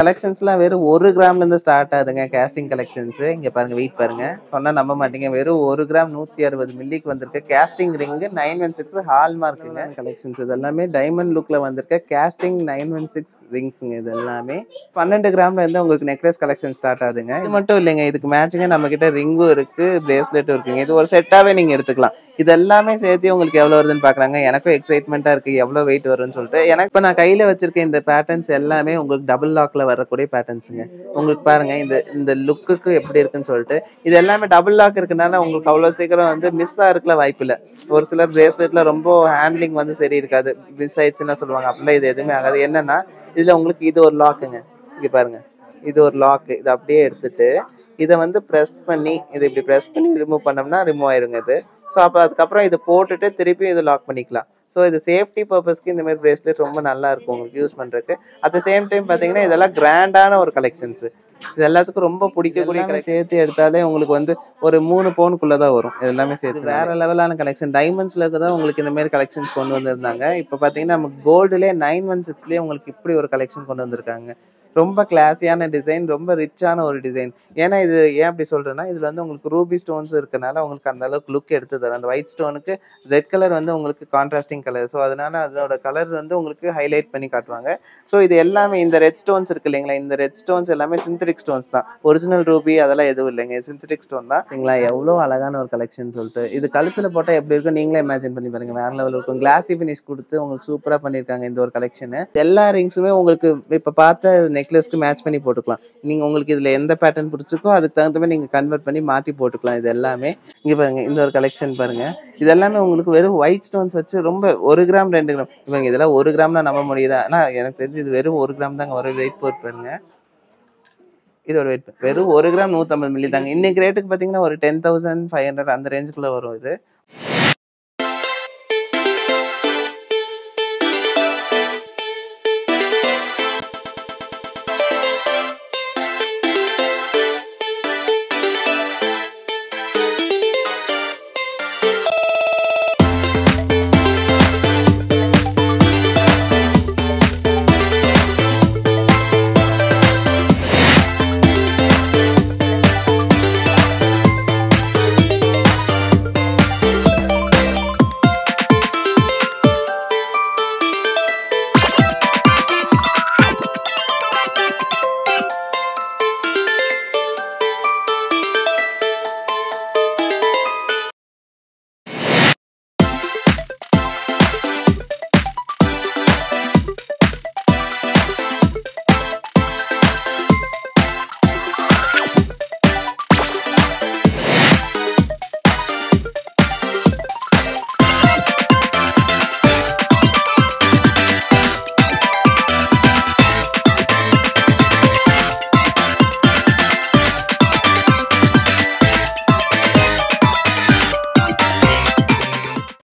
கலெக்ஷன்ஸ்லாம் வெறும் 1 கிராம்ல இருந்து ஸ்டார்ட் ஆகுதுங்க. Casting collections. இங்க பாருங்க வெயிட் பாருங்க. சொன்னா நம்ப மாட்டீங்க. வெறும் 1 கிராம் 160 மில்லிக்கு வந்திருக்க கேஸ்டிங் ரிங் 916 ஹால்மார்க்குங்க கலெக்ஷன்ஸ். இது எல்லாமே டைமண்ட் லுக்ல வந்திருக்க கேஸ்டிங் 916 ரிங்ஸ்ங்க. இது எல்லாமே 12 கிராம்ல இருந்து உங்களுக்கு நெக்லஸ் கலெக்ஷன் ஸ்டார்ட் ஆகுதுங்க. இது மட்டும் இல்லைங்க. இதுக்கு மேட்சிங்கா நம்ம கிட்ட ரிங்கும் இருக்கு, பிரேஸ்லெட்டும் இருக்குங்க. இது ஒரு செட்டாவே நீங்க எடுத்துக்கலாம். இது எல்லாமே சேர்த்து உங்களுக்கு எவ்வளவு வருதுன்னு பாக்குறாங்க. எனக்கும் எக்ஸைட்மெண்டா இருக்கு எவ்வளவு வெயிட் வரும்னு சொல்லிட்டு. எனக்கு இப்ப நான் கையில வச்சிருக்க இந்த பேட்டர்ன்ஸ் எல்லாமே உங்களுக்கு டபுள் லாக்ல வரக்கூடிய பேட்டர்ன்ஸுங்க. உங்களுக்கு பாருங்க இந்த இந்த லுக்குக்கு எப்படி இருக்குன்னு சொல்லிட்டு இது எல்லாமே டபுள் லாக் இருக்கனால உங்களுக்கு அவ்வளவு சீக்கிரம் வந்து மிஸ் ஆகிறதுக்குலாம் வாய்ப்பு இல்லை. ஒரு சிலர் பிரேஸ்லெட்ல ரொம்ப ஹேண்ட்லிங் வந்து சரி இருக்காது, மிஸ் ஆயிடுச்சுன்னா சொல்லுவாங்க. அப்படிலாம் இது எதுவுமே ஆகாது. என்னன்னா இதுல உங்களுக்கு இது ஒரு லாக்குங்க. இங்க பாருங்க, இது ஒரு லாக். இது அப்படியே எடுத்துட்டு இதை வந்து ப்ரெஸ் பண்ணி இதை இப்படி ப்ரெஸ் பண்ணி ரிமூவ் பண்ணோம்னா ரிமூவ் ஆயிருங்க இது. ஸோ அப்போ அதுக்கப்புறம் இதை போட்டுட்டு திருப்பி இதை லாக் பண்ணிக்கலாம். ஸோ இது சேஃப்டி பர்பஸ்க்கு இந்த மாதிரி பிரேஸ்லெட் ரொம்ப நல்லா இருக்கும் உங்களுக்கு யூஸ் பண்றதுக்கு. அட் த சேம் டைம் பார்த்தீங்கன்னா இதெல்லாம் கிராண்டான ஒரு கலெக்ஷன்ஸ். இது எல்லாத்துக்கும் ரொம்ப பிடிக்கக்கூடிய சேர்த்து எடுத்தாலே உங்களுக்கு வந்து ஒரு 3 பவுனுக்குள்ள தான் வரும். இது எல்லாமே சேர்த்து வேற லெவலான கலெக்ஷன். டைமண்ட்ஸ்ல தான் உங்களுக்கு இந்த மாதிரி கலெக்ஷன்ஸ் கொண்டு வந்திருந்தாங்க. இப்போ பார்த்தீங்கன்னா நமக்கு கோல்டுலேயே 916லேயே உங்களுக்கு இப்படி ஒரு கலெக்ஷன் கொண்டு வந்திருக்காங்க. ரொம்ப கிளாஸியான டிசைன், ரொம்ப ரிச்சான ஒரு டிசைன். ஏன்னா இது ஏன் அப்படி சொல்றேன்னா இதுல வந்து உங்களுக்கு ரூபி ஸ்டோன்ஸ் இருக்கனால உங்களுக்கு அந்த அளவுக்கு லுக் எடுத்து தரும். அந்த ஒயிட் ஸ்டோனுக்கு ரெட் கலர் வந்து உங்களுக்கு கான்ட்ராஸ்டிங் கலர். ஸோ அதனால அதோட கலர் வந்து உங்களுக்கு ஹைலைட் பண்ணி காட்டுவாங்க. ஸோ இது எல்லாமே இந்த ரெட் ஸ்டோன்ஸ் இருக்கு இல்லைங்களா, இந்த ரெட் ஸ்டோன்ஸ் எல்லாமே சிந்தட்டிக் ஸ்டோன்ஸ் தான். ஒரிஜினல் ரூபி அதெல்லாம் எதுவும் இல்லைங்க, சிந்தட்டிக் ஸ்டோன் தான். சரிங்களா, எவ்வளோ அழகான ஒரு கலெக்ஷன் சொல்லிட்டு இது கழுத்துல போட்டால் எப்படி இருக்கும் நீங்களே இமேஜின் பண்ணி பாருங்க. வேற லெவல் இருக்கும். கிளாசி ஃபினிஷ் கொடுத்து உங்களுக்கு சூப்பராக பண்ணியிருக்காங்க இந்த ஒரு கலெக்ஷன். எல்லா ரிங்ஸுமே உங்களுக்கு இப்போ பார்த்த நெக்லஸ்க்கு மேட்ச் பண்ணி போட்டுக்கலாம். நீங்க உங்களுக்கு இதுல எந்த பேட்டர்ன் பிடிச்சிருக்கோ அதுக்கு தகுந்த மாதிரி நீங்க கன்வெர்ட் பண்ணி மாத்தி போட்டுக்கலாம். இது எல்லாமே இங்க பாருங்க, இந்த ஒரு கலெக்ஷன் பாருங்க. இது எல்லாமே உங்களுக்கு வெறும் ஒயிட் ஸ்டோன்ஸ் வச்சு ரொம்ப 1 கிராம் 2 கிராம் இவங்க இதெல்லாம் 1 கிராம்னா நம்ப முடியுதா? ஆனா எனக்கு தெரிஞ்சு இது வெறும் 1 கிராம் தாங்க வரும். வெயிட் போட்டு பாருங்க. இதோட வெயிட் வெறும் 1 கிராம் 150 மில்லி தாங்க. இன்னைக்கு ரேட்டுக்கு பாத்தீங்கன்னா ஒரு 10,500 அந்த ரேஞ்சுக்குள்ள வரும் இது.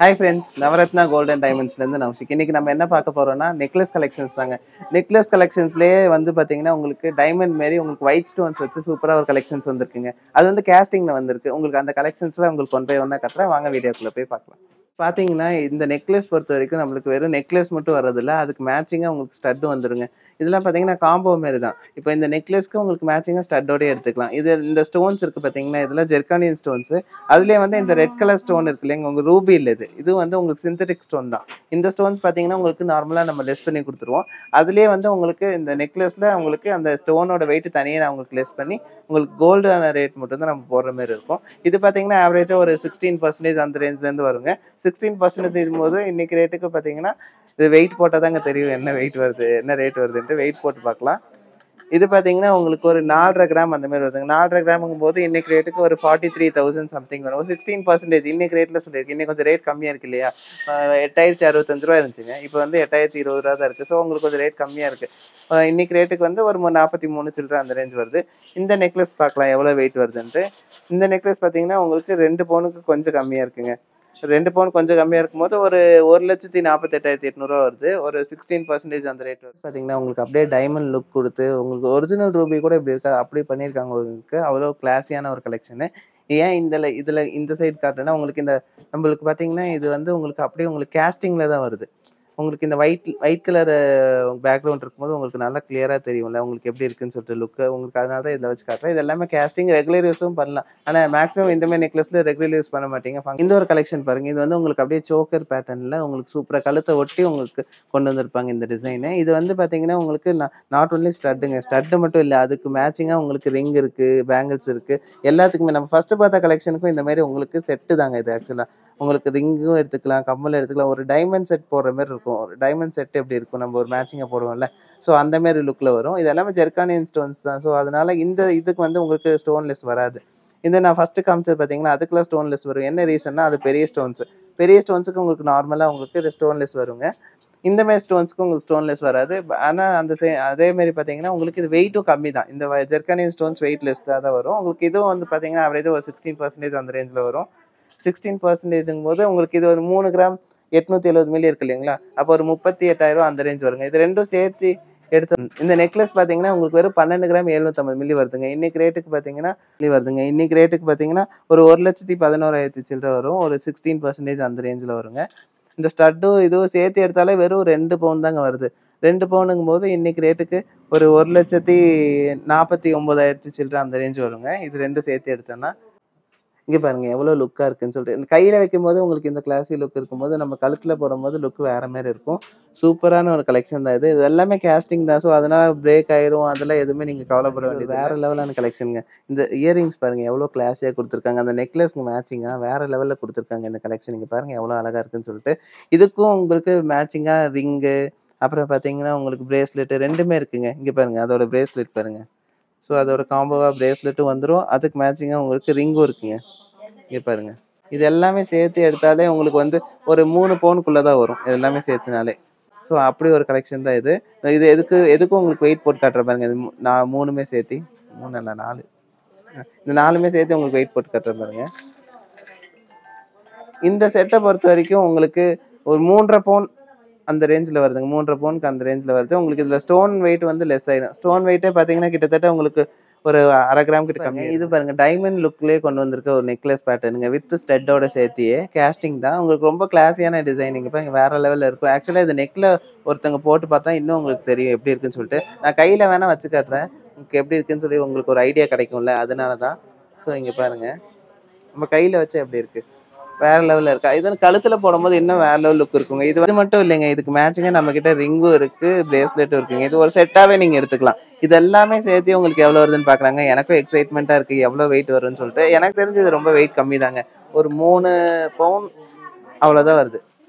ஹாய் ஃப்ரெண்ட்ஸ், நவரத்னா கோல்டன் டைமண்ட்ஸ்லேருந்து நவசிக். இன்னைக்கு நம்ம என்ன பார்க்க போறோம்னா நெக்லஸ் கலெக்ஷன்ஸ் தாங்க. நெக்லஸ் கலெக்ஷன்ஸ்லேயே வந்து பார்த்தீங்கன்னா உங்களுக்கு டைமண்ட் மாரி உங்களுக்கு ஒயிட் ஸ்டோன்ஸ் வச்சு சூப்பராக ஒரு கலெக்ஷன்ஸ் வந்திருக்குங்க. அது வந்து கேஸ்டிங்ல வந்திருக்கு. உங்களுக்கு அந்த கலெக்ஷன்ஸ்ல உங்களுக்கு கொண்டு போய் ஒன்றா கட்டுறேன். வாங்க வீடியோக்குள்ள போய் பார்க்கலாம். பார்த்தீங்கன்னா இந்த நெக்லஸ் பொறுத்த வரைக்கும் நம்மளுக்கு வெறும் நெக்லஸ் மட்டும் வர்றதில்ல, அதுக்கு மேட்சிங்காக உங்களுக்கு ஸ்டட் வந்துருங்க. இதெல்லாம் பார்த்தீங்கன்னா காம்போ மாரி தான். இப்போ இந்த நெக்லஸ்க்கு உங்களுக்கு மேட்சிங்காக ஸ்டட்டோடய எடுத்துக்கலாம். இது இந்த ஸ்டோன்ஸ் இருக்கு பார்த்தீங்கன்னா, இதெல்லாம் ஜெர்கானியன் ஸ்டோன்ஸ். அதுலேயே வந்து இந்த ரெட் கலர் ஸ்டோன் இருக்கு இல்லைங்க, உங்க ரூபி இல்லை இது. இது வந்து உங்களுக்கு சிந்தட்டிக் ஸ்டோன் தான். இந்த ஸ்டோன்ஸ் பார்த்தீங்கன்னா உங்களுக்கு நார்மலாக நம்ம லெஸ் பண்ணி கொடுத்துருவோம். அதுலேயே வந்து உங்களுக்கு இந்த நெக்லஸ்ல உங்களுக்கு அந்த ஸ்டோனோட வெயிட் தனியாக நான் உங்களுக்கு லெஸ் பண்ணி உங்களுக்கு கோல்டான ரேட் மட்டும் தான் நம்ம போடுற மாதிரி இருக்கும். இது பார்த்தீங்கன்னா ஆவரேஜா ஒரு 16% அந்த ரேஞ்ச்ல இருந்து வருங்க. 16% போது இன்னைக்கு ரேட்டுக்கு பார்த்தீங்கன்னா இது வெயிட் போட்டால் தாங்க தெரியும் என்ன வெயிட் வருது என்ன ரேட் வருதுன்ட்டு. வெயிட் போட்டு பார்க்கலாம். இது பார்த்தீங்கன்னா உங்களுக்கு ஒரு 4.5 கிராம் அந்த மாதிரி வருதுங்க. 4.5 கிராமுங்கும் போது இன்னைக்கு ரேட்டுக்கு ஒரு 43,000 சம்திங் வரும். 16% இன்னைக்கு ரேட்ல சொல்லியிருக்கு. இன்னைக்கு கொஞ்சம் ரேட் கம்மியா இருக்கு இல்லையா? 8,065 ரூபா இருந்துச்சுங்க. இப்போ வந்து 8,020 ரூபா தான் இருக்கு. ஸோ உங்களுக்கு கொஞ்சம் ரேட் கம்மியா இருக்கு. இன்னைக்கு ரேட்டுக்கு வந்து ஒரு 43 சில்லற அந்த ரேஞ்ச் வருது. இந்த நெக்லஸ் பார்க்கலாம் எவ்வளவு வெயிட் வருதுன்ட்டு. இந்த நெக்லஸ் பார்த்தீங்கன்னா உங்களுக்கு 2 பவுனுக்கு கொஞ்சம் கம்மியா இருக்குங்க. 2 பவுன் கொஞ்சம் கம்மியா இருக்கும்போது ஒரு 1,48,800 வருது. ஒரு 16% அந்த ரேட் வருது. பார்த்தீங்கன்னா உங்களுக்கு அப்படியே டைமண்ட் லுக் கொடுத்து உங்களுக்கு ஒரிஜினல் ரூபி கூட இப்படி இருக்கா அப்படி பண்ணியிருக்காங்க. உங்களுக்கு அவ்வளோ கிளாஸியான ஒரு கலெக்ஷனு. ஏன் இதுல இந்த சைடு காட்டுறேன்னா உங்களுக்கு இந்த நம்மளுக்கு பார்த்தீங்கன்னா இது வந்து உங்களுக்கு அப்படியே உங்களுக்கு கேஸ்டிங்ல தான் வருது. உங்களுக்கு இந்த ஒயிட் கலர் பேக்ரவுண்ட் இருக்கும்போது உங்களுக்கு நல்லா கிளியரா தெரியும்ல. உங்களுக்கு எப்படி இருக்குன்னு சொல்லிட்டு லுக். உங்களுக்கு அதனால தான் இதில வச்சு காட்டுறேன். இது எல்லாமே கேஸ்டிங் ரெகுலர் யூஸும் பண்ணலாம். ஆனா மேக்ஸிமம் இந்த மாரி நெக்லஸ்ல ரெகுலர் யூஸ் பண்ண மாட்டீங்க. இந்த ஒரு கலெக்ஷன் பாருங்க. இது வந்து உங்களுக்கு அப்படியே சோக்கர் பேட்டர்ன்ல உங்களுக்கு சூப்பரா கழுத்த ஒட்டி உங்களுக்கு கொண்டு வந்திருப்பாங்க இந்த டிசைனு. இது வந்து பார்த்தீங்கன்னா, உங்களுக்கு நாட் ஒன்லி ஸ்டட்டுங்க. ஸ்டட் மட்டும் இல்ல. அதுக்கு மேட்சிங்கா உங்களுக்கு ரிங் இருக்கு, பேங்கிள்ஸ் இருக்கு. எல்லாத்துக்குமே நம்ம ஃபர்ஸ்ட் பார்த்த கலெக்ஷனுக்கும் இந்த மாரி உங்களுக்கு செட்டு தாங்க இது ஆக்சுவலா. உங்களுக்கு ரிங்கும் எடுத்துக்கலாம், கம்மல் எடுத்துக்கலாம். ஒரு டைமண்ட் செட் போடுற மாரி இருக்கும். ஒரு டைமண்ட் செட் எப்படி இருக்கும்? நம்ம ஒரு மேட்சிங்கா போடுவோம்ல. ஸோ அந்த மாரி லுக்ல வரும். இது எல்லாமே ஜெர்கானியன் ஸ்டோன்ஸ் தான். ஸோ அதனால இந்த இதுக்கு வந்து உங்களுக்கு ஸ்டோன்லெஸ் வராது. இந்த நான் ஃபர்ஸ்ட் காமிச்சது பார்த்தீங்கன்னா, அதுக்கெல்லாம் ஸ்டோன்லெஸ் வரும். என்ன ரீசன்னா அது பெரிய ஸ்டோன்ஸ். பெரிய ஸ்டோன்ஸ்க்கு உங்களுக்கு நார்மலா உங்களுக்கு இது ஸ்டோன்லெஸ் வருங்க. இந்த மாரி ஸ்டோன்ஸ்க்கு உங்களுக்கு ஸ்டோன்லெஸ் வராது. ஆனா அந்த அதே மாரி பார்த்தீங்கன்னா, உங்களுக்கு இது வெயிட்டும் கம்மி தான். இந்த ஜெர்கானியன் ஸ்டோன்ஸ் வெயிட்லெஸ் தான் வரும். உங்களுக்கு இதுவும் வந்து பார்த்தீங்கன்னா, ஆவரேஜா ஒரு 16% அந்த ரேஞ்ச்ல வரும். 16%ங்கும்போது உங்களுக்கு இது ஒரு 3 கிராம் 870 மில்லி இருக்கு இல்லைங்களா? அப்போ ஒரு 38,000 அந்த ரேஞ்ச் வருங்க. இது 2ம் சேர்த்து எடுத்து இந்த நெக்லஸ் பார்த்தீங்கன்னா, உங்களுக்கு வெறும் 12 கிராம் 750 மில்லி வருதுங்க. இன்னைக்கு ரேட்டுக்கு பார்த்தீங்கன்னா வருதுங்க. இன்னைக்கு ரேட்டுக்கு பார்த்தீங்கன்னா, ஒரு 1,11,000 சில்லற வரும். ஒரு 16% அந்த ரேஞ்ச்ல வருங்க. இந்த ஸ்டட்டும் இதுவும் சேர்த்து எடுத்தாலே வெறும் 2 பவுன் தாங்க வருது. 2 பவுனுங்கும்போது இன்னைக்கு ரேட்டுக்கு ஒரு 1,49,000 சில்லற அந்த ரேஞ்ச் வருங்க. இது 2ம் சேர்த்து எடுத்தோம்னா. இங்க பாருங்க எவ்வளோ லுக்கா இருக்குன்னு சொல்லிட்டு. கையில வைக்கும்போது உங்களுக்கு இந்த கிளாஸி லுக் இருக்கும்போது, நம்ம கழுத்துல போடும்போது லுக் வேற மாரி இருக்கும். சூப்பரான ஒரு கலெக்ஷன் தான் இது. இது எல்லாமே கேஸ்டிங் தான். ஸோ அதனால பிரேக் ஆயிரும். அதெல்லாம் எதுவுமே நீங்க கவலைப்பட வேண்டியது வேற லெவலான கலெக்ஷன்ங்க. இந்த இயரிங்ஸ் பாருங்க எவ்வளோ கிளாஸியா குடுத்துருக்காங்க. அந்த நெக்லஸ்க்கு மேட்சிங்கா வேற லெவல்ல குடுத்துருக்காங்க இந்த கலெக்ஷன். இங்க பாருங்க எவ்வளோ அழகா இருக்குன்னு சொல்லிட்டு. இதுக்கும் உங்களுக்கு மேட்சிங்கா ரிங்கு, அப்புறம் பார்த்தீங்கன்னா உங்களுக்கு பிரேஸ்லெட் 2மே இருக்குங்க. இங்க பாருங்க அதோட பிரேஸ்லெட் பாருங்க. ஸோ அதோட காம்போவா பிரேஸ்லெட்டும் வந்துரும். அதுக்கு மேட்சிங்கா உங்களுக்கு ரிங்கும் இருக்குங்க. இங்க பாருங்க. இது எல்லாமே சேர்த்து எடுத்தாலே உங்களுக்கு வந்து ஒரு 3 பவுனுக்குள்ள தான் வரும். இது எல்லாமே சேர்த்துனாலே. ஸோ அப்படி ஒரு கலெக்ஷன் தான் இது. இது எதுக்கும் உங்களுக்கு வெயிட் போட்டு காட்டுறேன் பாருங்க. இது நான் 3மே சேர்த்தி 3 அல்ல 4. இந்த 4மே சேர்த்து உங்களுக்கு வெயிட் போட்டு காட்டுறேன் பாருங்க. இந்த செட்ட பொறுத்தவரைக்கும் உங்களுக்கு ஒரு 3 1/2 பவுன் அந்த ரேஞ்ச்ல வருதுங்க. 3 1/2 பவுனுக்கு அந்த ரேஞ்ச்ல வருது. உங்களுக்கு இதுல ஸ்டோன் வெயிட் வந்து லெஸ் ஆயிரும். ஸ்டோன் வெயிட்டே பார்த்தீங்கன்னா, கிட்டத்தட்ட உங்களுக்கு ஒரு 1/2 கிராம் கிட்ட கம்மி. இது பாருங்க டைமண்ட் லுக்லயே கொண்டு வந்திருக்க ஒரு நெக்லஸ் பேட்டர்னுங்க. வித் ஸ்டட்டோட சேர்த்தியே கேஸ்டிங் தான். உங்களுக்கு ரொம்ப கிளாஸியான டிசைனிங். பாருங்க வேற லெவல்ல இருக்கும். ஆக்சுவலா இது நெக்ல ஒருத்தவங்க போட்டு பார்த்தா இன்னும் உங்களுக்கு தெரியும் எப்படி இருக்குன்னு சொல்லிட்டு. நான் கையில வேணா வச்சு காட்டுறேன். உங்களுக்கு எப்படி இருக்குன்னு சொல்லி உங்களுக்கு ஒரு ஐடியா கிடைக்கும்ல. அதனால தான். ஸோ இங்க பாருங்க. நம்ம கையில வச்சா எப்படி இருக்கு? வேற லெவல்ல இருக்கா? இது கழுத்துல போடும்போது இன்னும் வேற லெவல் லுக் இருக்குங்க. இது மட்டும் இல்லைங்க. இதுக்கு மேட்சிங்கா நம்மகிட்ட ரிங்கும் இருக்கு, பிரேஸ்லெட்டும் இருக்குங்க. இது ஒரு செட்டாவே நீங்க எடுத்துக்கலாம். இது எல்லாமே சேர்த்து உங்களுக்கு எவ்வளோ வருதுன்னு பார்க்குறாங்க. எனக்கும் எக்ஸைட்மெண்ட்டா இருக்கு. எவ்வளோ வெயிட் வரும்ன்னு சொல்லிட்டு. எனக்கு தெரிஞ்சு இது ரொம்ப வெயிட் கம்மி தாங்க. ஒரு 3 பவுன் அவ்வளோதான் வருது.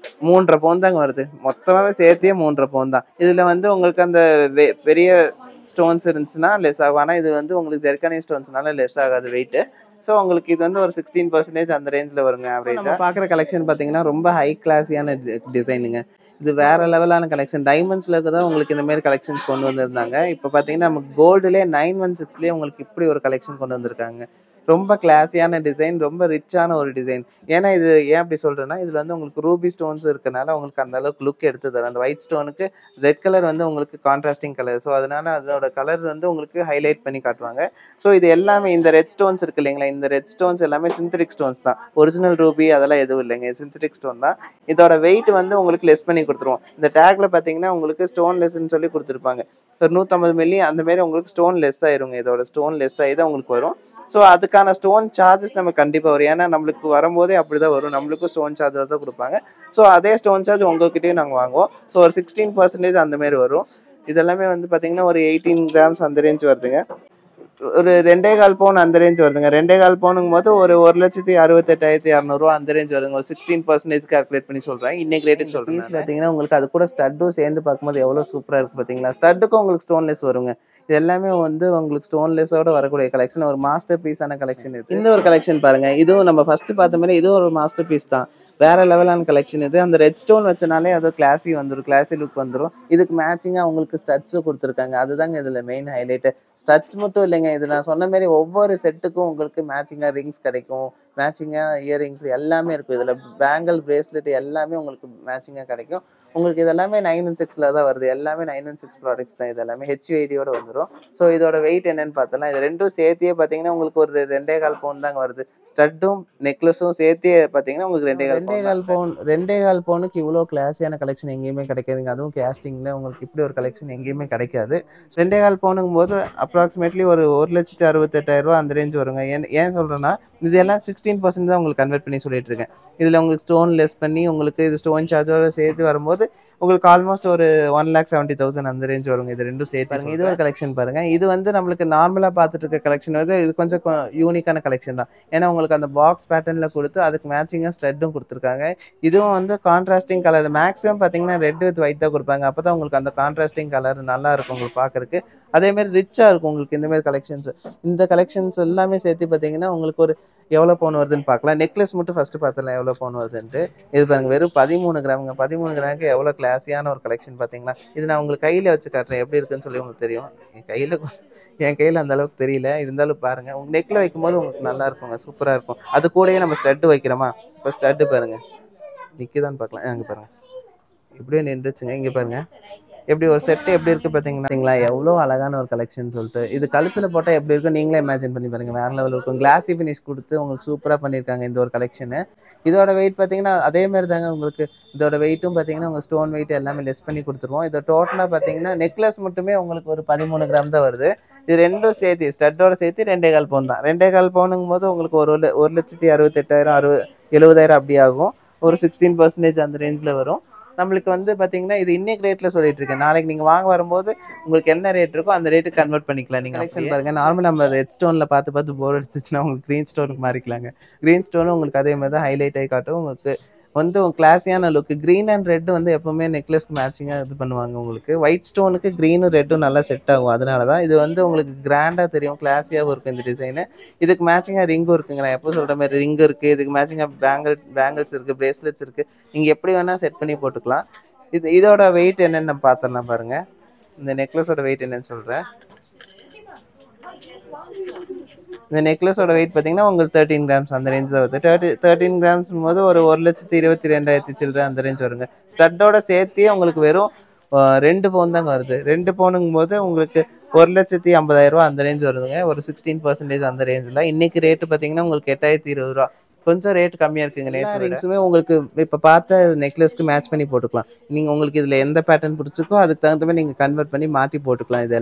3 1/2 பவுன் தாங்க வருது. மொத்தமாவே சேர்த்தியே 3 1/2 பவுன் தான். இதுல வந்து உங்களுக்கு அந்த பெரிய ஸ்டோன்ஸ் இருந்துச்சுன்னா லெஸ் ஆகும். ஆனா இது வந்து உங்களுக்கு ஜெர்கானியம் ஸ்டோன்ஸ்னால லெஸ் ஆகாது வெயிட். ஸோ உங்களுக்கு இது வந்து ஒரு 16% அந்த ரேஞ்ச்ல வருங்க ஆவரேஜா. நம்ம பார்க்குற கலெக்ஷன் பார்த்தீங்கன்னா, ரொம்ப ஹை கிளாஸியான டிசைனுங்க. இது வேற லெவலான கலெக்ஷன். டைமண்ட்ஸ்ல தான் உங்களுக்கு இந்த மாரி கலெக்ஷன்ஸ் கொண்டு வந்திருந்தாங்க. இப்ப பார்த்தீங்கன்னா, நமக்கு கோல்டுலயே 916லயே உங்களுக்கு இப்படி ஒரு கலெக்ஷன் கொண்டு வந்திருக்காங்க. ரொம்ப கிளாஸியான டிசைன், ரொம்ப ரிச்சான ஒரு டிசைன். ஏன்னா இது ஏன் அப்படி சொல்றேன்னா, இதுல வந்து உங்களுக்கு ரூபி ஸ்டோன்ஸ் இருக்கனால உங்களுக்கு அந்த அளவுக்கு லுக் எடுத்து தரும். அந்த ஒயிட் ஸ்டோனுக்கு ரெட் கலர் வந்து உங்களுக்கு கான்ட்ராஸ்டிங் கலர். ஸோ அதனால அதோட கலர் வந்து உங்களுக்கு ஹைலைட் பண்ணி காட்டுவாங்க. ஸோ இது எல்லாமே இந்த ரெட் ஸ்டோன்ஸ் இருக்கு இல்லைங்களா? இந்த ரெட் ஸ்டோன்ஸ் எல்லாமே சிந்தெடிக் ஸ்டோன்ஸ் தான். ஒரிஜினல் ரூபி அதெல்லாம் எதுவும் இல்லைங்க. சிந்தெடிக் ஸ்டோன் தான். இதோட வெயிட் வந்து உங்களுக்கு லெஸ் பண்ணி குடுத்துருவோம். இந்த டேக்ல பார்த்தீங்கன்னா, உங்களுக்கு ஸ்டோன் லெஸ்ன்னு சொல்லி குடுத்துருப்பாங்க. ஒரு 150 மில்லி அந்த மாரி உங்களுக்கு ஸ்டோன் லெஸ் ஆயிருங்க. இதோட ஸ்டோன் லெஸ் ஆயி தான் உங்களுக்கு வரும். ஸோ அதுக்கான ஸ்டோன் சார்ஜஸ் நமக்கு கண்டிப்பா வரும். ஏன்னா நம்மளுக்கு வரும்போதே அப்படிதான் வரும். நம்மளுக்கும் ஸ்டோன் சார்ஜஸ் தான் குடுப்பாங்க. ஸோ அதே ஸ்டோன் சார்ஜ் உங்ககிட்டயும் நாங்க வாங்குவோம். ஸோ ஒரு 16% அந்த மாரி வரும். இதெல்லாமே வந்து பார்த்தீங்கன்னா, ஒரு 18 கிராம்ஸ் அந்த ரேஞ்ச் வருதுங்க. ஒரு 2 1/4 பவுன் அந்த ரேஞ்ச் வருதுங்க. 2 1/4 பவுனுங்கும்போது ஒரு 1,68,200 அந்த ரேஞ்ச் வருதுங்க. ஒரு 16% கால்குலேட் பண்ணி சொல்றேன். இன்னைக்கு ரேட்டுக்கு சொல்றேன் நானு. பார்த்தீங்கன்னா, உங்களுக்கு அது கூட ஸ்டட்டும் சேர்ந்து பார்க்கும்போது எவ்வளோ சூப்பரா இருக்கு பார்த்தீங்களா? ஸ்டட்டுக்கும் உங்களுக்கு ஸ்டோன்லெஸ் வருங்க. இது எல்லாமே வந்து உங்களுக்கு ஸ்டோன்லெஸ்ஸோட வரக்கூடிய கலெக்ஷன். ஒரு மாஸ்டர் பீஸான கலெக்ஷன் இது. இந்த ஒரு கலெக்ஷன் பாருங்க. இதுவும் நம்ம ஃபர்ஸ்ட் பார்த்த மாரி இதுவும் ஒரு மாஸ்டர் பீஸ் தான். வேற லெவலான கலெக்ஷன் இது. அந்த ரெட் ஸ்டோன் வச்சனாலே அது கிளாஸி வந்துரும். கிளாஸி லுக் வந்துரும். இதுக்கு மேட்சிங்கா உங்களுக்கு ஸ்டட்ஸும் குடுத்துருக்காங்க. அதுதாங்க இதுல மெயின் ஹைலைட். ஸ்டட்ஸ் மட்டும் இல்லைங்க. இது நான் சொன்ன மாரி ஒவ்வொரு செட்டுக்கும் உங்களுக்கு மேட்சிங்கா ரிங்ஸ் கிடைக்கும். மேட்சிங்கா இயரிங்ஸ் எல்லாமே இருக்கும். இதுல பேங்கிள், பிரேஸ்லெட் எல்லாமே உங்களுக்கு மேட்சிங்கா கிடைக்கும். உங்களுக்கு இது எல்லாமே 916ல தான் வருது. எல்லாமே 916 ப்ராடக்ட்ஸ் தான் இது எல்லாமே. HUID-யோட வந்துரும். ஸோ இதோட வெயிட் என்னன்னு பார்த்தோம்னா, இது 2ம் சேர்த்தியே பார்த்தீங்கன்னா, உங்களுக்கு ஒரு 2 1/4 பவுன் தாங்க வருது. ஸ்டட்டும், நெக்லஸும் சேர்த்தியே பார்த்தீங்கன்னா, உங்களுக்கு 2 1/4 பவுன். 2 1/4 பவுனுக்கு இவ்வளோ கிளாஸியான கலெக்ஷன் எங்கேயுமே கிடைக்காதுங்க. அதுவும் கேஸ்டிங்ல உங்களுக்கு இப்படி ஒரு கலெக்ஷன் எங்கேயுமே கிடைக்காது. 2 1/4 பவுனுங்கும்போது அப்ராக்சிமேட்லி ஒரு 1,68,000 அந்த ரேஞ்ச் வருங்க. ஏன் சொல்றேன்னா, இது எல்லாம் 16% தான் உங்களுக்கு கன்வெர்ட் பண்ணி சொல்லிட்டு இருக்கேன். இதுல உங்களுக்கு ஸ்டோன் லெஸ் பண்ணி உங்களுக்கு இது ஸ்டோன் சார்ஜோட சேர்த்து வரும்போது உங்களுக்கு ஆல்மோஸ்ட் ஒரு 1,70,000 அந்த ரேஞ்ச் வருங்க. இது ரெண்டும் சேர்த்து பாருங்க. இது ஒரு கலெக்ஷன் பாருங்க. இது வந்து நம்மளுக்கு நார்மலா பார்த்துட்டு இருக்க கலெக்ஷன் வந்து இது கொஞ்சம் யூனிக்கான கலெக்ஷன் தான். ஏன்னா உங்களுக்கு அந்த பாக்ஸ் பேட்டர்ன்ல கொடுத்து அதுக்கு மேட்சிங்கா ஸ்டட்டும் கொடுத்துருக்காங்க. இதுவும் வந்து கான்ட்ராஸ்டிங் கலர். மேக்ஸிமம் பார்த்தீங்கன்னா ரெட் வித் ஒயிட் தான் கொடுப்பாங்க. அப்பதான் உங்களுக்கு அந்த கான்ட்ராஸ்டிங் கலர் நல்லா இருக்கும் உங்களுக்கு பார்க்கறதுக்கு. அதே மாதிரி ரிச்சா இருக்கும் உங்களுக்கு இந்த மாதிரி கலெக்ஷன்ஸ். இந்த கலெக்ஷன்ஸ் எல்லாமே சேர்த்து பார்த்தீங்கன்னா உங்களுக்கு ஒரு எவ்வளோ பவுன் வருதுன்னு பார்க்கலாம். நெக்லஸ் மட்டும் ஃபர்ஸ்ட் பார்த்துலாம் எவ்வளோ பவுன் வருதுன்ட்டு. இது பாருங்க வெறும் 13 கிராமுங்க. 13 கிராமுக்கு எவ்வளோ கிளாஸியான ஒரு கலெக்ஷன் பார்த்தீங்களா? இது நான் உங்களுக்கு கையில் வச்சு காட்டுறேன் எப்படி இருக்குன்னு சொல்லி உங்களுக்கு தெரியும். என் கையில் அந்த அளவுக்கு தெரியல, இருந்தாலும் பாருங்க. உங்க நெக்ல வைக்கும்போது உங்களுக்கு நல்லா இருக்குங்க, சூப்பராக இருக்கும். அது கூடயே நம்ம ஸ்டட்டு வைக்கிறோமா? இப்போ ஸ்டட்டு பாருங்க நிற்குதான்னு பார்க்கலாம். அங்கே பாருங்க இப்படியே நின்றுச்சுங்க. இங்கே பாருங்க எப்படி ஒரு செட்டு எப்படி இருக்கு பார்த்தீங்களா? எவ்வளோ அழகான ஒரு கலெக்ஷன் சொல்லிட்டு. இது கழுத்தில் போட்டால் எப்படி இருக்கும் நீங்களே இமேஜின் பண்ணி பாருங்க. வேற லெவலில் இருக்கும். கிளாஸி ஃபினிஷ் கொடுத்து உங்களுக்கு சூப்பராக பண்ணியிருக்காங்க இந்த ஒரு கலெக்ஷனு. இதோட வெயிட் பார்த்தீங்கன்னா அதே மாதிரி தாங்க உங்களுக்கு. இதோட வெயிட்டும் பார்த்தீங்கன்னா உங்கள் ஸ்டோன் வெயிட் எல்லாமே லெஸ் பண்ணி கொடுத்துருவோம். இதோட டோட்டலாக பார்த்தீங்கன்னா நெக்லஸ் மட்டுமே உங்களுக்கு ஒரு 13 கிராம் தான் வருது. இது ரெண்டும் சேர்த்து ஸ்டட்டோட சேர்த்து 2 1/4 பவுன் தான். 2 1/4 பவுனுங்கும் போது உங்களுக்கு 1,68,000 70,000 அப்படி ஆகும். ஒரு 16% அந்த ரேஞ்சில் வரும். நம்மளுக்கு வந்து பார்த்தீங்கன்னா இது இன்னைக்கு ரேட்டில் சொல்லிட்டு இருக்கேன். நாளைக்கு நீங்கள் வாங்க வரும்போது உங்களுக்கு என்ன ரேட் இருக்கோ அந்த ரேட்டுக்கு கன்வெர்ட் பண்ணிக்கலாம். நீங்கள் கலெக்ஷன் பாருங்க. நார்மலாக நம்ம ரெட் ஸ்டோனில் பார்த்து போர் அடிச்சிச்சுன்னா உங்களுக்கு க்ரீன் ஸ்டோனுக்கு மாறிக்கலாங்க. க்ரீன் ஸ்டோனும் உங்களுக்கு அதே மாதிரி தான் ஹைலைட் ஆகி காட்டும். உங்களுக்கு வந்து கிளாஸியான லுக். க்ரீன் அண்ட் ரெட் வந்து எப்பவுமே நெக்லஸ்க்கு மேட்சிங்காக இது பண்ணுவாங்க உங்களுக்கு. ஒயிட் ஸ்டோனுக்கு க்ரீனும் ரெட்டும் நல்லா செட் ஆகும். அதனால தான் இது வந்து உங்களுக்கு கிராண்டாக தெரியும், கிளாஸியாகவும் இருக்கும் இந்த டிசைனு. இதுக்கு மேட்சிங்காக ரிங்கும் இருக்குங்க. நான் எப்போ சொல்கிற மாதிரி ரிங் இருக்குது. இதுக்கு மேட்சிங்காக பேங்கிள்ஸ் இருக்குது, பிரேஸ்லெட்ஸ் இருக்குது. நீங்கள் எப்படி வேணால் செட் பண்ணி போட்டுக்கலாம். இதோட வெயிட் என்னன்னு நம்ம பார்த்துடலாம் பாருங்க. இந்த நெக்லஸோட வெயிட் என்னன்னு சொல்கிறேன். இந்த நெக்லஸோட வெயிட் பார்த்தீங்கன்னா உங்களுக்கு 13 கிராம்ஸ் அந்த ரேஞ்ச் தான் வருது. 13 கிராம்ஸ் போது ஒரு 1,22,000 சில்லற அந்த ரேஞ்ச் வருங்க. ஸ்டட்டோட சேர்த்தே உங்களுக்கு வெறும் 2 பவுன் தாங்க வருது. 2 பவுனுங்கும் போது உங்களுக்கு 1,50,000 அந்த ரேஞ்ச் வருதுங்க. ஒரு 16% அந்த ரேஞ்சில். இன்னைக்கு ரேட்டு பார்த்தீங்கன்னா உங்களுக்கு 8,020 கொஞ்சம் ரேட் கம்மியாக இருக்குங்க. ரிங்ஸுமே உங்களுக்கு இப்போ பார்த்த நெக்லஸ்க்கு மேட்ச் பண்ணி போட்டுக்கலாம். நீங்கள் உங்களுக்கு இதில் எந்த பேட்டர்ன் பிடிச்சிருக்கோ அதுக்கு தகுந்த மாதிரி நீங்கள் கன்வெர்ட் பண்ணி மாற்றி போட்டுக்கலாம். இது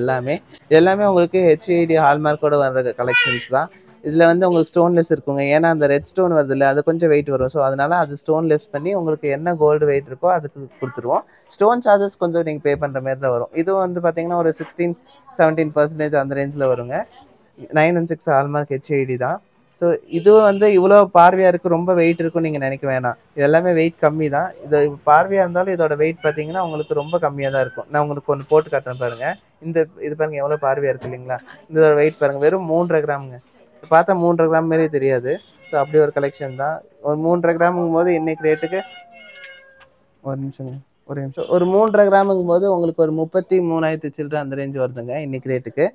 எல்லாமே உங்களுக்கு HUID ஹால்மார்க்கோட வர்ற கலெக்ஷன்ஸ் தான். இதில் வந்து உங்களுக்கு ஸ்டோன்லெஸ் இருக்குங்க. ஏன்னா அந்த ரெட் ஸ்டோன் வருது இல்லை, அது கொஞ்சம் வெயிட் வரும். ஸோ அதனால அது ஸ்டோன்லெஸ் பண்ணி உங்களுக்கு என்ன கோல்டு வெயிட் இருக்கோ அதுக்கு கொடுத்துருவோம். ஸ்டோன் சார்ஜஸ் கொஞ்சம் நீங்கள் பே பண்ணுற மாதிரி தான் வரும். இது வந்து பார்த்தீங்கன்னா ஒரு 16-17% அந்த ரேஞ்சில் வருங்க. 916 ஹால்மார்க் HUID தான். ஸோ இதுவும் வந்து இவ்வளோ பார்வையாக இருக்குது, ரொம்ப வெயிட் இருக்குன்னு நீங்கள் நினைக்க வேணாம். இது எல்லாமே வெயிட் கம்மி தான். இது பார்வையாக இருந்தாலும் இதோட வெயிட் பார்த்தீங்கன்னா உங்களுக்கு ரொம்ப கம்மியாக தான் இருக்கும். நான் உங்களுக்கு ஒன்று போட்டு காட்டுறேன் பாருங்கள். இது பாருங்கள் எவ்வளோ பார்வையாக இருக்குது இல்லைங்களா? இதோட வெயிட் பாருங்கள் வெறும் 3.5 கிராமுங்க. பார்த்தா 3.5 கிராம் மாரியே தெரியாது. ஸோ அப்படி ஒரு கலெக்ஷன் தான். ஒரு 3.5 கிராமுங்கும் போது இன்னைக்கு ரேட்டுக்கு ஒரு நிமிஷம். ஒரு 3.5 கிராமுங்கும் போது உங்களுக்கு ஒரு 33,000 சில்லற அந்த ரேஞ்ச் வருதுங்க இன்னைக்கு ரேட்டுக்கு.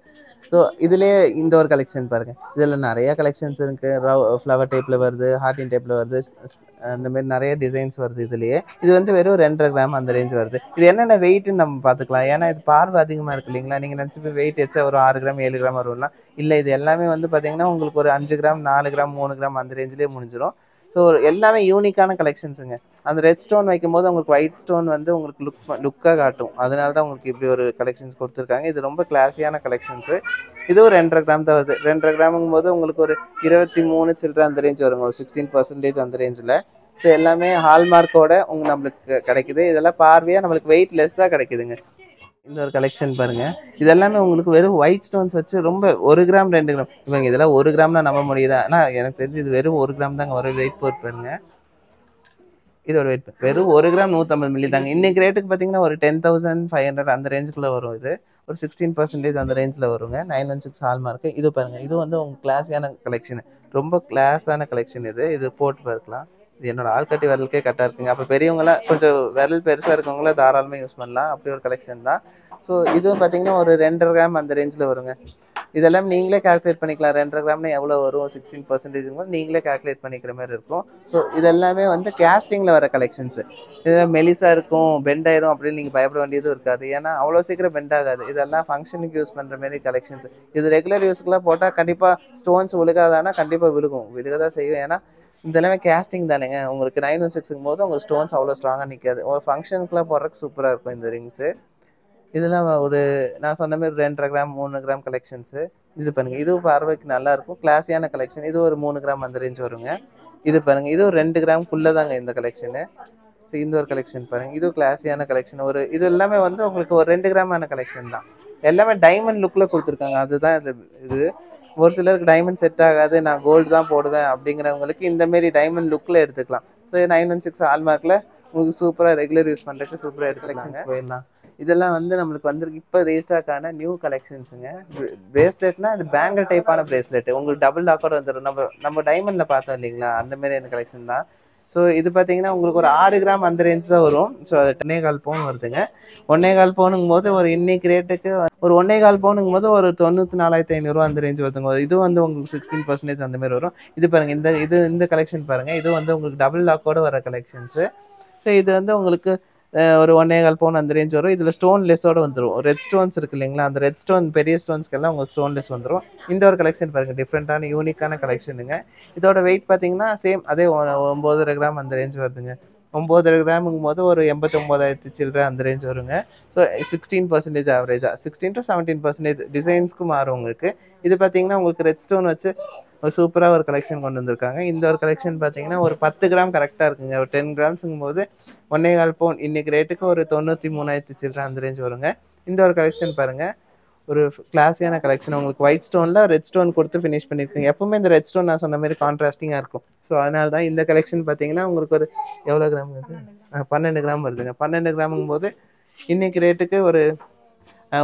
ஸோ இதுலேயே இந்த ஒரு கலெக்ஷன் பாருங்கள். இதில் நிறைய கலெக்ஷன்ஸ் இருக்குது. ஃப்ளவர் டைப்பில் வருது, ஹார்டின் டைப்பில் வருது, அந்த மாதிரி நிறைய டிசைன்ஸ் வருது இதுலேயே. இது வந்து வெறும் 2.5 கிராம் அந்த ரேஞ்ச் வருது. இது என்னென்ன வெயிட்னு நம்ம பார்த்துக்கலாம். ஏன்னா இது பார்வை அதிகமாக இருக்குது இல்லைங்களா? நீங்கள் நினச்சி போய் வெயிட் வச்சா ஒரு 6 கிராம் 7 கிராம் வரும்னா இல்லை. இது எல்லாமே வந்து பார்த்தீங்கன்னா உங்களுக்கு ஒரு 5 கிராம் 4 கிராம் 3 கிராம் அந்த ரேஞ்சிலே முடிஞ்சிடும். ஸோ எல்லாமே யூனிக்கான கலெக்ஷன்ஸுங்க. அந்த ரெட் ஸ்டோன் வைக்கும்போது உங்களுக்கு ஒயிட் ஸ்டோன் வந்து உங்களுக்கு லுக்காக காட்டும். அதனால தான் உங்களுக்கு இப்படி ஒரு கலெக்ஷன்ஸ் கொடுத்துருக்காங்க. இது ரொம்ப கிளாஸியான கலெக்ஷன்ஸு. இதுவும் 2.5 கிராம் தான் வருது. 2.5 கிராமுங்கும் போது உங்களுக்கு ஒரு 23 சில்லற அந்த ரேஞ்ச் வருங்க. ஒரு 16% அந்த ரேஞ்சில். ஸோ எல்லாமே ஹால்மார்க்கோட நம்மளுக்கு கிடைக்குது. இதெல்லாம் பார்வையாக நம்மளுக்கு வெயிட் லெஸ்ஸாக கிடைக்குதுங்க. இந்த ஒரு கலெக்ஷன் பாருங்க. இது எல்லாமே உங்களுக்கு வெறும் ஒயிட் ஸ்டோன்ஸ் வச்சு ரொம்ப 1 கிராம் 2 கிராம் இவங்க இதெல்லாம் 1 கிராம்னா நம்ப முடியுதா? ஆனால் எனக்கு தெரிஞ்சு இது வெறும் 1 கிராம் தாங்க. ஒரு வெயிட் போட்டு பாருங்க. இதோட வெயிட் வெறும் 1 கிராம் 150 மில்லி தாங்க. இன்னைக்கு ரேட்டுக்கு பார்த்தீங்கன்னா ஒரு 10,500 அந்த ரேஞ்சுக்குள்ளே வரும். இது ஒரு 16% அந்த ரேஞ்சில் வருங்க. 916 ஹால்மார்க்கு. இது பாருங்க. இது வந்து உங்க கிளாஸியான கலெக்ஷன். ரொம்ப கிளாஸான கலெக்ஷன் இது. இது போட்டு பார்க்கலாம். இது என்னோட ஆள்காட்டி விரலுக்கே கரெக்டாக இருக்குங்க. அப்போ பெரியவங்களாம் கொஞ்சம் விரல் பெருசாக இருக்கவங்கள தாராளமாக யூஸ் பண்ணலாம். அப்படி ஒரு கலெக்ஷன் தான். ஸோ இதுவும் பார்த்தீங்கன்னா ஒரு 2.5 கிராம் அந்த ரேஞ்சில் வருங்க. இதெல்லாம் நீங்களே கால்குலேட் பண்ணிக்கலாம். 2.5 கிராம்னா எவ்வளோ வரும், 16% நீங்களே கால்குலேட் பண்ணிக்கிற மாதிரி இருக்கும். ஸோ இதெல்லாமே வந்து கேஸ்டிங்கில் வர கலெக்ஷன்ஸு. இது மெலிசா இருக்கும், பெண்ட் ஆயிரும் அப்படின்னு நீங்கள் பயப்பட வேண்டியதும் இருக்காது. ஏன்னா அவ்வளோ சீக்கிரம் பெண்ட் ஆகாது. இதெல்லாம் ஃபங்க்ஷனுக்கு யூஸ் பண்ணுற மாதிரி கலெக்ஷன்ஸ். இது ரெகுலர் யூஸ்க்குலாம் போட்டால் கண்டிப்பாக ஸ்டோன்ஸ் விழுகாதானா கண்டிப்பாக விழுக தான் செய்யும். ஏன்னா இதெல்லாமே கேஸ்டிங் தானேங்க. உங்களுக்கு 916ங்கும் போது உங்களுக்கு ஸ்டோன்ஸ் அவ்வளோ ஸ்ட்ராங்காக நிற்காது. ஒரு ஃபங்க்ஷனுக்குலாம் போடுறதுக்கு சூப்பராக இருக்கும் இந்த ரிங்ஸு. இதெல்லாம் ஒரு நான் சொன்ன மாதிரி 2.5 கிராம் 3 கிராம் கலெக்ஷன்ஸு. இது பாருங்கள், இதுவும் பார்வைக்கு நல்லாயிருக்கும், கிளாஸியான கலெக்ஷன். இது ஒரு 3 கிராம் அந்த ரேஞ்ச் வருங்க. இது பாருங்கள், இது ஒரு 2 கிராம்குள்ளே தாங்க இந்த கலெக்ஷனு. ஸோ இந்த ஒரு கலெக்ஷன் பாருங்கள், இதுவும் கிளாஸியான கலெக்ஷன். இது எல்லாமே வந்து உங்களுக்கு ஒரு 2 கிராமான கலெக்ஷன் தான். எல்லாமே டைமண்ட் லுக்கில் கொடுத்துருக்காங்க. அதுதான் இது ஒரு சிலருக்கு டைமண்ட் செட் ஆகாது, நான் கோல்டு தான் போடுவேன் அப்படிங்கிறவங்களுக்கு இந்தமாரி டைமண்ட் லுக்கில் எடுத்துக்கலாம். ஸோ 916 ஹால்மார்க்கில் உங்களுக்கு சூப்பராக ரெகுலர் யூஸ் பண்ணுறதுக்கு சூப்பராக கலெக்ஷன்ஸ் போயிடலாம். இதெல்லாம் வந்து நம்மளுக்கு வந்திருக்கு இப்போ ரீஸ்டாக்கான நியூ கலெக்ஷன்ஸுங்க. பிரேஸ்லெட்னா அது பேங்கல் டைப்பான பிரேஸ்லெட், உங்களுக்கு டபுள் லாக்கோட வந்துடும். நம்ம டைமண்டில் பார்த்தோம் இல்லைங்களா, அந்த மாதிரியான கலெக்ஷன் தான். ஸோ இது பார்த்தீங்கன்னா உங்களுக்கு ஒரு 6 கிராம் அந்த ரேஞ்ச் தான் வரும். ஸோ அது 1.25 பவுன் வருதுங்க. 1.25 பவுனுங்கும் போது ஒரு இன்னைக்கு ரேட்டுக்கு ஒரு 1.25 பவுனுங்கும் போது ஒரு 94,500 அந்த ரேஞ்ச் வருதுங்க. இது வந்து உங்களுக்கு 16% அந்த மாதிரி வரும். இது பாருங்க, இந்த கலெக்ஷன் பாருங்க, இது வந்து உங்களுக்கு டபுள் லாக்கோட வர கலெக்ஷன்ஸு. ஸோ இது வந்து உங்களுக்கு ஒரு 1.25 பவுன் அந்த ரேஞ்ச் வரும். இதில் ஸ்டோன் லெஸ்ஸோடு வந்துடும். ரெட் ஸ்டோன்ஸ் இருக்கு இல்லைங்களா, அந்த ரெட் ஸ்டோன் பெரிய ஸ்டோன்ஸ்க்கெல்லாம் உங்களுக்கு ஸ்டோன் லெஸ் வந்துடும். இந்த ஒரு கலெக்ஷன் பாருங்கள், டிஃப்ரெண்ட்டான யூனிக்கான கலெக்ஷனுங்க. இதோட வெயிட் பார்த்தீங்கன்னா சேம் அதே 9.5 கிராம் அந்த ரேஞ்ச் வருதுங்க. 9.5 கிராமுங்கும் போது ஒரு 89,000 சில்லற அந்த ரேஞ்ச் வருங்க. ஸோ 16% ஆவரேஜாக 16 to 17% டிசைன்ஸ்க்கு மாறும் உங்களுக்கு. இது பார்த்தீங்கன்னா உங்களுக்கு ரெட் ஸ்டோன் வச்சு ஒரு சூப்பராக ஒரு கலெக்ஷன் கொண்டு வந்திருக்காங்க. இந்த ஒரு கலெக்ஷன் பார்த்தீங்கன்னா ஒரு 10 கிராம் கரெக்டாக இருக்குங்க. ஒரு 10 கிராம்ஸுங்கும் போது 1.25 பவுன் இன்னைக்கு ரேட்டுக்கு ஒரு 93,000 சில்லற அந்த ரேஞ்ச் வருங்க. இந்த ஒரு கலெக்ஷன் பாருங்கள், ஒரு கிளாஸியான கலெக்ஷன். உங்களுக்கு ஒயிட் ஸ்டோனில் ரெட் ஸ்டோன் கொடுத்து ஃபினிஷ் பண்ணியிருக்கீங்க. எப்பவுமே இந்த ரெட் ஸ்டோன் நான் சொன்ன மாதிரி கான்ட்ராஸ்டிங்காக இருக்கும். ஸோ அதனால தான் இந்த கலெக்ஷன் பார்த்தீங்கன்னா உங்களுக்கு ஒரு எவ்வளோ கிராம் வருது, 12 கிராம் வருதுங்க. 12 கிராமுங்கும் போது இன்னைக்கு ரேட்டுக்கு ஒரு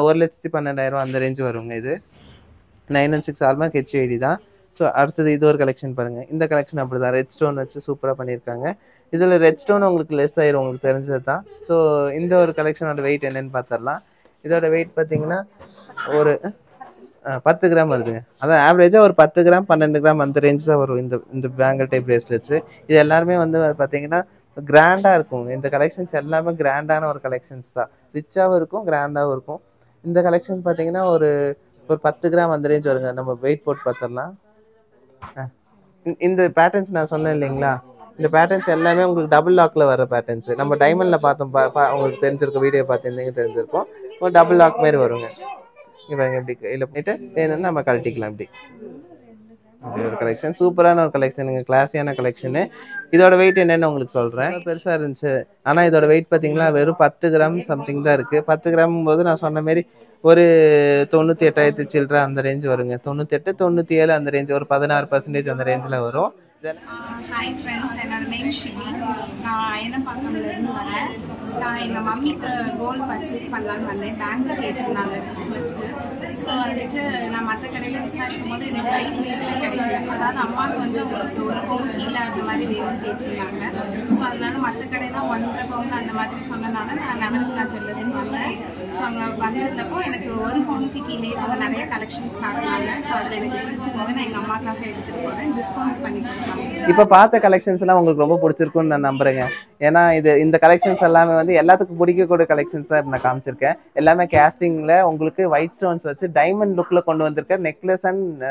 1,12,000 அந்த ரேஞ்சு வருங்க. இது 916 ஹால்மார்க் HID தான். ஸோ அடுத்தது இது ஒரு கலெக்ஷன் பாருங்கள். இந்த கலெக்ஷன் அப்படி தான் ரெட் ஸ்டோன் வச்சு சூப்பராக பண்ணியிருக்காங்க. இதில் ரெட் ஸ்டோன் உங்களுக்கு லெஸ் ஆயிரும், உங்களுக்கு தெரிஞ்சது தான். ஸோ இந்த ஒரு கலெக்ஷனோட வெயிட் என்னென்னு பார்த்துடலாம். இதோட வெயிட் பார்த்தீங்கன்னா ஒரு 10 கிராம் வருதுங்க. அதான் ஆவரேஜாக ஒரு 10 கிராம் 12 கிராம் அந்த ரேஞ்ச் தான் வரும் இந்த பேங்கிள் டைப் பிரேஸ்லெட்ஸு. இது எல்லாருமே வந்து பார்த்தீங்கன்னா கிராண்டாக இருக்கும். இந்த கலெக்ஷன்ஸ் எல்லாமே கிராண்டான ஒரு கலெக்ஷன்ஸ் தான். ரிச்சாகவும் இருக்கும், கிராண்டாகவும் இருக்கும். இந்த கலெக்ஷன் பார்த்தீங்கன்னா ஒரு 10 கிராம் அந்த ரேஞ்ச் வருங்க. நம்ம வெயிட் போட்டு பார்த்துடலாம். இந்த பேட்டர்ன்ஸ் நான் சொன்னேன் இல்லைங்களா, இந்த பேட்டர்ன்ஸ் எல்லாமே உங்களுக்கு டபுள் லாக்கில் வர பேட்டர்ன்ஸ். நம்ம டைமண்டில் பார்த்தோம், உங்களுக்கு தெரிஞ்சிருக்கும், வீடியோ பார்த்துருந்தீங்க தெரிஞ்சிருக்கும். ஒரு டபுள் லாக் மாதிரி வருங்க. இங்கே பாருங்க, இப்படி கையில் பண்ணிட்டு வேணும்னா நம்ம கழட்டிக்கலாம். இப்படி ஒரு கலெக்ஷன், சூப்பரான ஒரு கலெக்ஷனுங்க, கிளாஸியான கலெக்ஷனு. இதோட வெயிட் என்னென்னு உங்களுக்கு சொல்கிறேன். பெருசாக இருந்துச்சு, ஆனால் இதோட வெயிட் பார்த்தீங்களா வெறும் 10 கிராம் சம்திங் தான் இருக்குது. 10 கிராம் போது நான் சொன்ன மாரி ஒரு 98,000 சில்லற அந்த ரேஞ்ச் வருங்க. 98 97 அந்த ரேஞ்ச், ஒரு 16% அந்த ரேஞ்சில் வரும். ஹாய் ஃப்ரெண்ட்ஸ், என்னோட நேம் ஷிவி. நான் அயனப்பாக்கம்லேருந்து வரேன். நான் எங்கள் மம்மிக்கு கோல்டு பர்ச்சேஸ் பண்ணலான்னு வந்தேன். பேங்கில் கேட்டிருந்தாங்க கிறிஸ்மஸ்க்கு. ஸோ வந்துட்டு நான் மற்ற கடையில் விசாரிக்கும் போது எனக்கு ரைட் ரேட்டில் கிடைக்கல. அதாவது அம்மாவுக்கு வந்து உங்களுக்கு ஒரு பவுன் கீழே அந்த மாதிரி வேணும்னு கேட்டிருந்தாங்க. ஸோ அதனால மற்ற கடையெல்லாம் 1.5 பவுன் அந்த மாதிரி சொன்னனால நான் லெவன்த்லாம் ஜுவல்லர்ஸ் வந்தேன். ஸோ அங்கே வந்திருந்தப்போ எனக்கு ஒரு பவுனுக்கு கீழே அவங்க நிறைய கலெக்ஷன்ஸ் காட்டினாங்க. ஸோ அதில் எனக்கு பிடிச்சிருந்தது. நான் எங்கள் அம்மாக்காக எடுத்துகிட்டு போகிறேன். டிஸ்கவுண்ட்ஸ் பண்ணி கொடுத்தாங்க. இப்போ பார்த்த கலெக்ஷன்ஸ் எல்லாம் உங்களுக்கு ரொம்ப பிடிச்சிருக்குன்னு நான் நம்புறேங்க. ஏன்னா இந்த கலெக்ஷன்ஸ் எல்லாமே வந்து எல்லாத்துக்கும் பிடிக்கக்கூடிய கலெக்ஷன்ஸ் தான் நான் காமிச்சிருக்கேன். எல்லாமே கேஸ்டிங்கில் உங்களுக்கு ஒயிட் ஸ்டோன்ஸ் வச்சு டைமண்ட் லுக்கில் கொண்டு வந்திருக்க நெக்லஸ் அண்ட்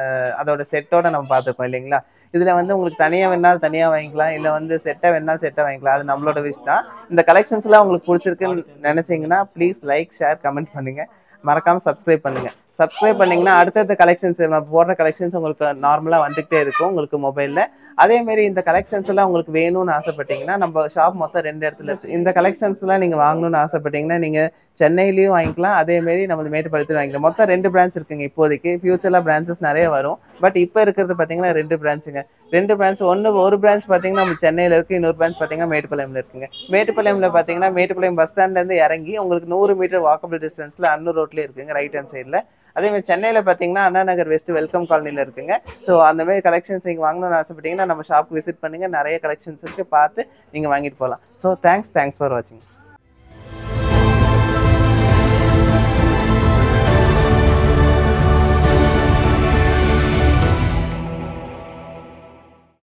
அதோட செட்டோட நம்ம பார்த்துருக்கோம் இல்லைங்களா. இதில் வந்து உங்களுக்கு தனியாக வேணாலும் தனியாக வாங்கிக்கலாம், இல்லை வந்து செட்டாக வேணாலும் செட்டாக வாங்கிக்கலாம். அது நம்மளோட விஷ் தான். இந்த கலெக்ஷன்ஸ்லாம் உங்களுக்கு பிடிச்சிருக்குன்னு நினச்சிங்கன்னா ப்ளீஸ் லைக், ஷேர், கமெண்ட் பண்ணுங்கள். மறக்காமல் சப்ஸ்கிரைப் பண்ணுங்கள். சப்ஸ்கிரைப் பண்ணிங்கன்னா அடுத்தடுத்த கலெக்ஷன்ஸ் நம்ம போடுற கலெக்ஷன்ஸ் உங்களுக்கு நார்மலாக வந்துகிட்டே இருக்கும் உங்களுக்கு மொபைலில். அதேமாரி இந்த கலெக்ஷன்ஸ் எல்லாம் உங்களுக்கு வேணும்னு ஆசைப்பட்டீங்கன்னா நம்ம ஷாப் மொத்தம் 2 இடத்துல இந்த கலெக்ஷன்ஸ்லாம் நீங்கள் வாங்கணும்னு ஆசைப்பட்டீங்கன்னா நீங்கள் சென்னையிலையும் வாங்கிக்கலாம், அதேமாரி நம்ம மேட்டுப்பாளையத்தில் வாங்கிக்கலாம். மொத்தம் 2 பிரான்ச் இருக்குங்க இப்போதைக்கு. ஃபியூச்சரில் பிரான்ச்சஸ் நிறைய வரும். பட் இப்போ இருக்கிறது பார்த்தீங்கன்னா 2 பிரான்ச்சுங்க. 2 பிரான்ச், ஒரு பிரான்ச் பார்த்தீங்கன்னா நம்ம சென்னையில் இருக்குது, இன்னொரு பிரான்ச் பார்த்தீங்கன்னா மேட்டுப்பாளையம்ல இருக்குங்க. மேட்டுப்பாளையம்ல பார்த்தீங்கன்னா மேட்டுப்பாளையம் பஸ் ஸ்டாண்ட்லேருந்து இறங்கி உங்களுக்கு 100 மீட்டர் வாக்கபிள் டிஸ்டன்ஸில் அன்னூர் ரோட்லேயே இருக்குங்க, ரைட் ஹேண்ட் சைடில். அதேமாதிரி சென்னையில் பார்த்தீங்கன்னா அண்ணா நகர் வெஸ்ட் வெல்கம் காலனியில் இருக்குங்க. ஸோ அந்தமாதிரி கலெக்ஷன்ஸ் நீங்கள் வாங்கணும்னு ஆசைப்பட்டீங்கன்னா நம்ம ஷாப்புக்கு விசிட் பண்ணுங்கள். நிறைய கலெக்ஷன்ஸ் இருக்குது, பார்த்து நீங்கள் வாங்கிட்டு போகலாம். ஸோ தேங்க்ஸ் ஃபார் வாட்சிங்.